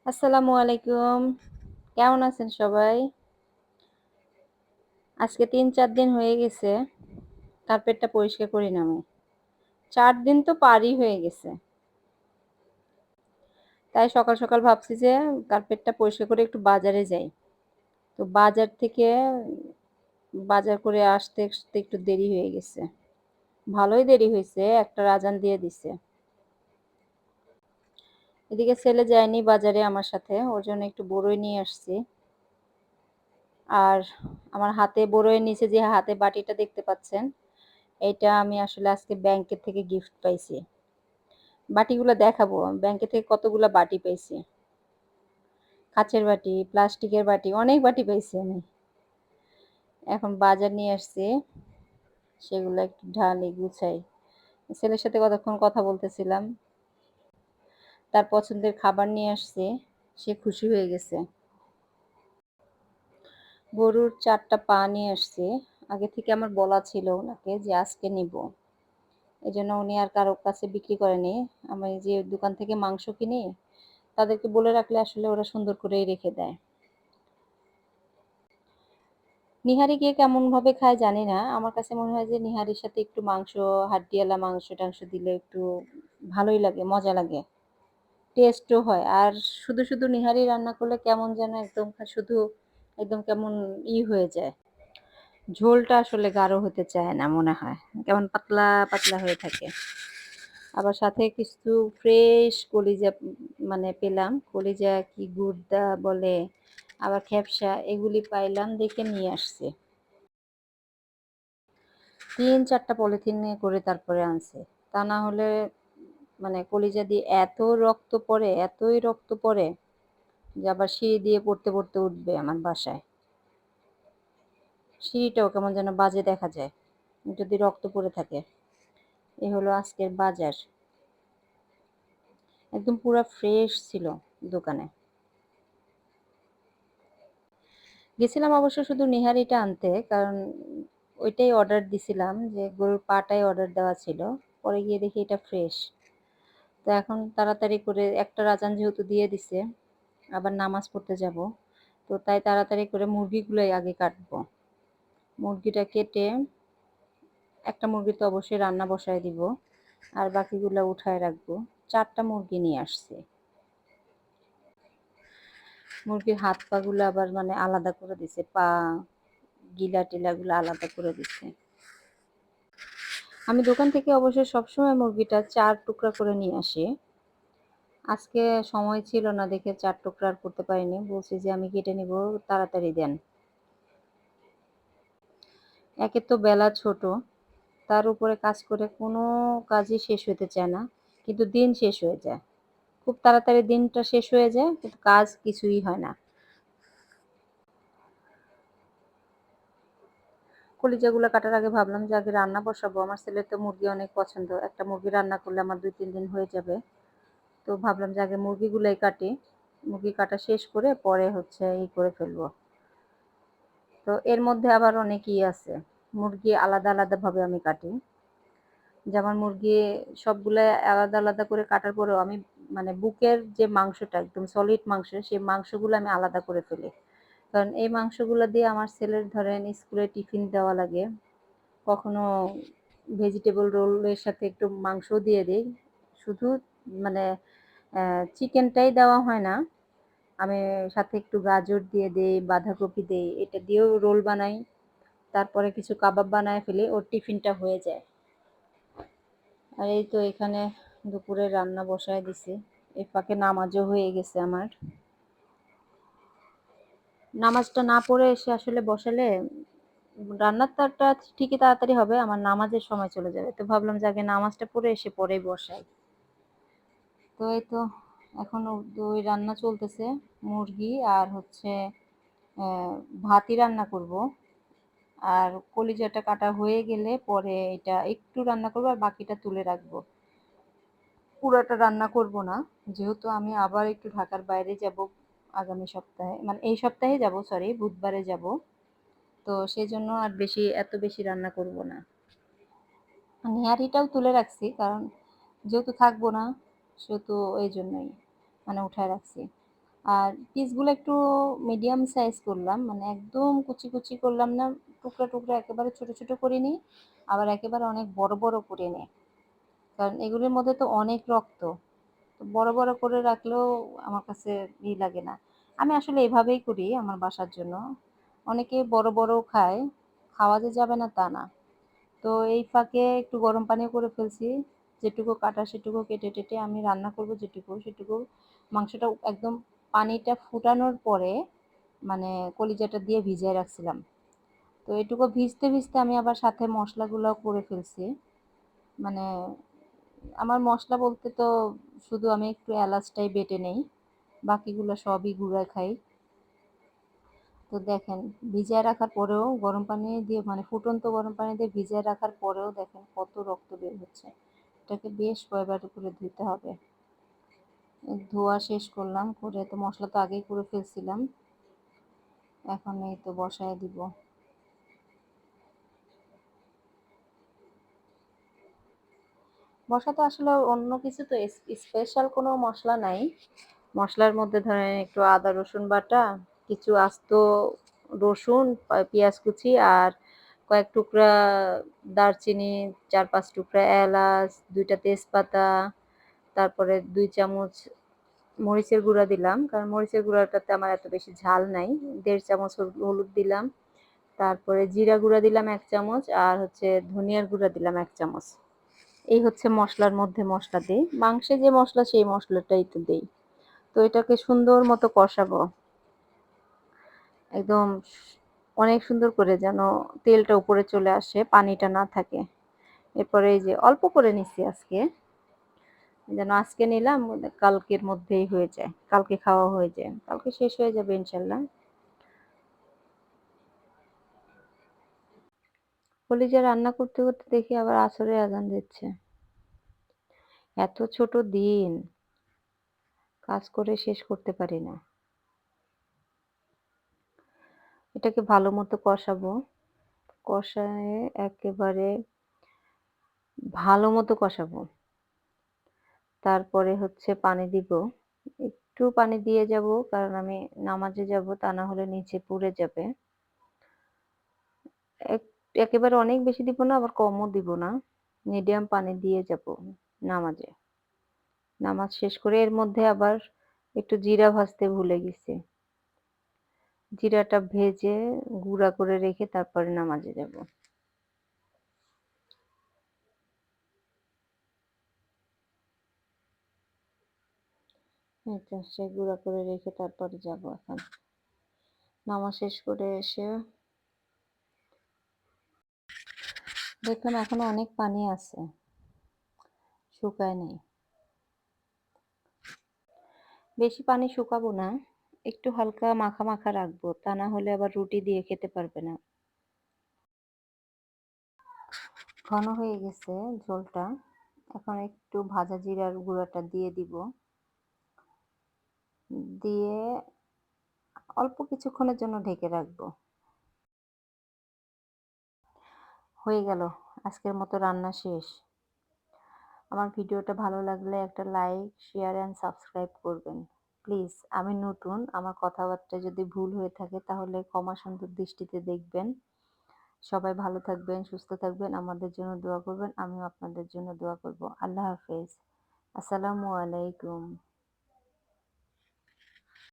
আসসালামু আলাইকুম। কেমন আছেন সবাই? আজকে ৩-৪ দিন হয়ে গেছে কার্পেটটা পরিষ্কার করি না আমি। ৪ দিন তো পারই হয়ে গেছে। তাই সকাল, সকাল ভাবছি যে কার্পেটটা পরিষ্কার করে একটু বাজারে যাই। তো বাজার থেকে বাজার করে আসতে একটু দেরি হয়ে গেছে। ভালোই দেরি হইছে, ১টার আজান দিয়ে দিছে। এদিকে ছেলে যায়নি বাজারে আমার সাথে। ওর জন্য একটু বড়ই নিয়ে আসছি। আর আমার হাতে বড়ইয়ের নিচে যে হাতে বাটিটা দেখতে পাচ্ছেন, এইটা আমি আসলে আজকে ব্যাংকের থেকে গিফট পাইছি। বাটিগুলা দেখাবো। ব্যাংকে থেকে কতগুলা বাটি পাইছি। কাঁচের বাটি, প্লাস্টিকের বাটি, অনেক বাটি পাইছি আমি। এখন বাজার নিয়ে আসছি। সেগুলা একটু ঢালি, গুছাই। ছেলের সাথে কতক্ষণ কথা বলতেছিলাম। তার পছন্দের খাবার নিয়ে আসছি। সে খুশি হয়ে গেছে। গরুর ৪ টা পা নিয়ে আসছি। আগে থেকে আমার বলা ছিল উনাকে যে আজকে নিবো। এজন্য উনি আর কারো কাছে বিক্রি করেনি। আমি যে দোকান থেকে মাংস কিনি, তাদেরকে বলে রাখলে আসলে ওরা সুন্দর করেই রেখে দেয়। নিহারি কে কেমনভাবে খায় জানি না। আমার কাছে মনে হয় যে নিহারির সাথে একটু মাংস, হাড্ডিয়ালা মাংস-টাংস দিলে একটু ভালোই লাগে, মজা লাগে। টেস্টও হয়। আর শুধু নিহারি রান্না করলে কেমন যেন একদম শুধু একদম কেমন হয়ে যায়। ঝোলটা আসলে গাঢ় হতে চায় না মনে হয়। কেমন পাতলা, পাতলা হয়ে থাকে। আবার সাথে কিছু ফ্রেশ কলিজা মানে পেলাম। কলিজা কি গুর্দা বলে, আবার খেপসা এগুলি পাইলাম দেখে নিয়ে আসছি। ৩-৪ টা পলিথিনে করে তারপরে আনছে। তা না হলে মানে কলিজা দিয়ে এত রক্ত পড়ে, এতই রক্ত পড়ে যে আবার সিঁড়ি দিয়ে পড়তে উঠবে আমার বাসায়। সিঁড়িটাও কেমন যেন বাজে দেখা যায় যদি রক্ত পড়ে থাকে। এ হলো আজকের বাজার। একদম পুরা ফ্রেশ ছিল দোকানে। গেছিলাম অবশ্য শুধু নেহারিটা আনতে, কারণ ওইটাই অর্ডার দিছিলাম যে গরুর পাটাই অর্ডার দেওয়া ছিল। পরে গিয়ে দেখি এটা ফ্রেশ। তো এখন তাড়াতাড়ি করে একটার আজান যেহেতু দিয়ে দিছে, আবার নামাজ পড়তে যাব। তো তাই তাড়াতাড়ি করে মুরগিগুলোই আগে কাটবো। মুরগিটা কেটে একটা মুরগি তো অবশ্যই রান্না বসায় দিব। আর বাকিগুলা উঠায় রাখবো। ৪ টা মুরগি নিয়ে আসছি। মুরগির হাত পা গুলো আবার মানে আলাদা করে দিছে। পা, গিলা-টিলাগুলো আলাদা করে দিছে। আমি দোকান থেকে অবশ্য সবসময় মুরগিটা ৪ টুকরা করে নিয়ে আসি। আজকে সময় ছিল না দেখে ৪ টুকরা আর করতে পারিনি। বলছি যে আমি কেটে নিব, তাড়াতাড়ি দেন। একে তো বেলা ছোট, তার উপরে কাজ করে কোনো কাজই শেষ হতে চায় না। কিন্তু দিন শেষ হয়ে যায়। খুব তাড়াতাড়ি দিনটা শেষ হয়ে যায়, কিন্তু কাজ কিছুই হয় না। কলিজাগুলো কাটার আগে ভাবলাম যে আগে রান্না বসাবো। আমার ছেলের তো মুরগি অনেক পছন্দ। একটা মুরগি রান্না করলে আমার ২-৩ দিন হয়ে যাবে। তো ভাবলাম যে আগে মুরগিগুলাই কাটি। মুরগি কাটা শেষ করে পরে হচ্ছে করে ফেলবো। তো এর মধ্যে আবার অনেক আছে। মুরগি আলাদা ভাবে আমি কাটি। যেমন মুরগি সবগুলা আলাদা করে কাটার পরেও আমি মানে বুকের যে মাংসটা একদম সলিড মাংস, সেই মাংসগুলো আমি আলাদা করে ফেলি। কারণ এই মাংসগুলো দিয়ে আমার ছেলের ধরেন স্কুলে টিফিন দেওয়া লাগে। কখনো ভেজিটেবল রোলের সাথে একটু মাংসও দিয়ে দেই। শুধু মানে চিকেনটাই দেওয়া হয় না। আমি সাথে একটু গাজর দিয়ে দেই, বাঁধাকপি দেই। এটা দিয়েও রোল বানাই। তারপরে কিছু কাবাব বানায় ফেলি। ওর টিফিনটা হয়ে যায়। আর এই তো এখানে দুপুরে রান্না বসায় দিছি। এর ফাঁকে নামাজও হয়ে গেছে আমার। নামাজটা না পড়ে এসে আসলে বসালে রান্নাটা ঠিকই তাড়াতাড়ি হবে, আমার নামাজের সময় চলে যাবে। তো ভাবলাম যে আগে নামাজটা পড়ে এসে পরেই বসাই। তো এই তো এখন ওই রান্না চলতেছে। মুরগি আর হচ্ছে ভাতই রান্না করব। আর কলিজাটা কাটা হয়ে গেলে পরে এটা একটু রান্না করব আর বাকিটা তুলে রাখবো। পুরাটা রান্না করব না। যেহেতু আমি আবার একটু ঢাকার বাইরে যাব আগামী সপ্তাহে, মানে এই সপ্তাহে যাব, সরি বুধবারে যাব। তো সেজন্য আর এত বেশি রান্না করব না। নেহারিটাও তুলে রাখছি, কারণ যেহেতু থাকবো না সেহেতু এই জন্যই মানে উঠায় রাখছি। আর পিসগুলো একটু মিডিয়াম সাইজ করলাম, মানে একদম কুচি কুচি করলাম না, টুকরা টুকরা একেবারে ছোট ছোট করে নিই, আবার একেবারে অনেক বড় বড় করে নিই, কারণ এগুলির মধ্যে তো অনেক রক্ত। তো বড় বড় করে রাখলেও আমার কাছে লাগে না। আমি আসলে এভাবেই করি আমার বাসার জন্য। অনেকে বড় বড়ও খায়, খাওয়া যে যাবে না তা না। তো এই ফাঁকে একটু গরম পানিও করে ফেলছি, যেটুকু কাটা সেটুকু কেটে টেটে আমি রান্না করব যেটুকু সেটুকু। মাংসটা একদম পানিটা ফুটানোর পরে মানে কলিজাটা দিয়ে ভিজিয়ে রাখছিলাম। তো এটুকু ভিজতে ভিজতে আমি আবার সাথে মশলাগুলো করে ফেলছি। মানে আমার মশলা বলতে তো শুধু আমি একটু এলাচটাই বেটে নেই, বাকিগুলো সবই গুঁড়া খাই। তো দেখেন, ভিজিয়ে রাখার পরেও গরম পানি দিয়ে, মানে ফুটন্ত গরম পানি দিয়ে ভিজিয়ে রাখার পরেও দেখেন কত রক্ত বের হচ্ছে। এটাকে বেশ কয়েকবার করে ধুতে হবে। ধোয়া শেষ করলাম, করে তো মশলা তো আগেই করে ফেলছিলাম, এখন এই তো বসায় দিব। বসাতে আসলে অন্য কিছু তো স্পেশাল কোনো মশলা নাই। মশলার মধ্যে ধরেন একটু আদা রসুন বাটা, কিছু আস্ত রসুন, পেঁয়াজ কুচি, আর কয়েক টুকরা দারচিনি, 4-5 টুকরা এলাচ, 2টা তেজপাতা, তারপরে 2 চামচ মরিচের গুঁড়া দিলাম, কারণ মরিচের গুঁড়াটাতে আমার এত বেশি ঝাল নাই। 1.5 চামচ হলুদ দিলাম, তারপরে জিরা গুঁড়া দিলাম 1 চামচ, আর হচ্ছে ধনিয়ার গুঁড়া দিলাম 1 চামচ। এই হচ্ছে মশলার মধ্যে মশলা দিই। মাংসে যে মশলা সেই মশলাটাই তো দেই। তো এটাকে সুন্দর মতো কষাবো। একদম অনেক সুন্দর করে যেন তেলটা উপরে চলে আসে, পানিটা না থাকে। এরপরে এই যে অল্প করে নিচ্ছি আজকে, যেন আজকে নিলাম কালকের মধ্যেই হয়ে যায়, কালকে খাওয়া হয়ে যায়, কালকে শেষ হয়ে যাবে ইনশাল্লাহ। কলিজা রান্না করতে করতে দেখি আবার আসরের আজান দিচ্ছে। এত ছোট দিন, কাজ করে শেষ করতে পারি না। এটাকে ভালো মতো কষাবো, কষায়ে একেবারে ভালো মতো কষাবো। তারপরে হচ্ছে পানি দিব। একটু পানি দিয়ে যাব, কারণ আমি নামাজে যাব, তা না হলে নিচে পুড়ে যাবে। এক একেবারে অনেক বেশি দিব না, আবার কমও দিব না। মিডিয়াম পানি দিয়ে যাব নামাজে। নামাজ শেষ করে এর মধ্যে আবার একটু জিরা ভাজতে ভুলে গেছি। জিরাটা ভেজে গুঁড়া করে রেখে তারপরে নামাজে যাব। এটা সে গুঁড়া করে রেখে তারপরে যাব এখন। নামাজ শেষ করে এসে দেখলাম এখনো অনেক পানি আছে, শুকায় নাই। বেশি পানি শুকাবো না, একটু হালকা মাখা মাখা রাখবো, তা না হলে আবার রুটি দিয়ে খেতে পারবে না। ঘন হয়ে গেছে ঝোলটা, এখন একটু ভাজা জিরার গুঁড়াটা দিয়ে দিব। দিয়ে অল্প কিছুক্ষণের জন্য ঢেকে রাখবো। হয়ে গেল, আজকের মতো রান্না শেষ। আমার ভিডিওটা ভালো লাগলে একটা লাইক, শেয়ার অ্যান্ড সাবস্ক্রাইব করবেন প্লিজ। আমি নতুন, আমার কথাবার্তা যদি ভুল হয়ে থাকে তাহলে ক্ষমা সুন্দর দৃষ্টিতে দেখবেন। সবাই ভালো থাকবেন, সুস্থ থাকবেন, আমাদের জন্য দোয়া করবেন, আমিও আপনাদের জন্য দোয়া করব। আল্লাহ হাফেজ। আসসালামু আলাইকুম।